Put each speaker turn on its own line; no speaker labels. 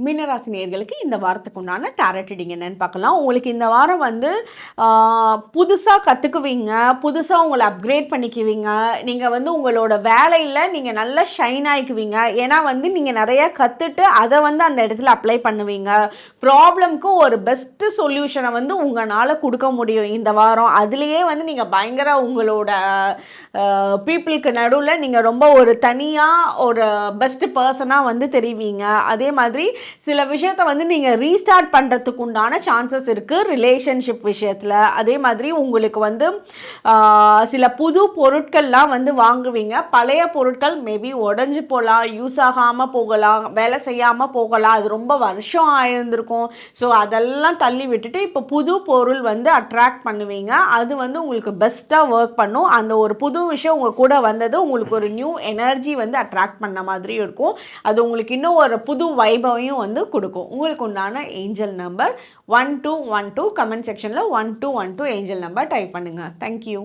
மீனராசி நேயர்களுக்கு இந்த வாரத்துக்கு உண்டான டாரட் ரீடிங் என்னன்னு பார்க்கலாம். உங்களுக்கு இந்த வாரம் வந்து புதுசாக கற்றுக்குவீங்க, புதுசாக உங்களை அப்கிரேட் பண்ணிக்குவீங்க. நீங்கள் வந்து உங்களோட வேலையில் நீங்கள் நல்லா ஷைன் ஆகிக்குவீங்க. ஏன்னா வந்து நீங்கள் நிறையா கற்றுட்டு அதை வந்து அந்த இடத்துல அப்ளை பண்ணுவீங்க. ப்ராப்ளம்க்கு ஒரு பெஸ்ட்டு சொல்யூஷனை வந்து உங்களால் கொடுக்க முடியும் இந்த வாரம். அதுலேயே வந்து நீங்கள் பயங்கர உங்களோட பீப்புளுக்கு நடுவில் நீங்கள் ரொம்ப ஒரு தனியாக ஒரு பெஸ்ட் பர்சனாக வந்து தெரிவிங்க. அதே மாதிரி சில விஷயத்த வந்து நீங்கள் ரீஸ்டார்ட் பண்ணுறதுக்கு உண்டான சான்சஸ் இருக்குது ரிலேஷன்ஷிப் விஷயத்தில். அதே மாதிரி உங்களுக்கு வந்து சில புது பொருட்கள்லாம் வந்து வாங்குவீங்க. பழைய பொருட்கள் மேபி உடஞ்சி போகலாம், யூஸ் ஆகாமல் போகலாம், வேலை செய்யாமல் போகலாம், அது ரொம்ப வருஷம் ஆயிருந்திருக்கும். ஸோ அதெல்லாம் தள்ளி விட்டுட்டு இப்போ புது பொருள் வந்து அட்ராக்ட் பண்ணுவீங்க. அது வந்து உங்களுக்கு பெஸ்ட்டாக ஒர்க் பண்ணும். அந்த ஒரு புது விஷயம் உங்கள் கூட வந்தது உங்களுக்கு ஒரு நியூ எனர்ஜி வந்து அட்ராக்ட் பண்ண மாதிரி இருக்கும். அது உங்களுக்கு இன்னும் ஒரு புது வைபவையும் வந்து கொடுக்கும். உங்களுக்கு உண்டான ஏஞ்சல் நம்பர் 1212. கமெண்ட் செக்ஷனில் 1212 ஏஞ்சல் நம்பர் டைப் பண்ணுங்கள். தேங்க்யூ.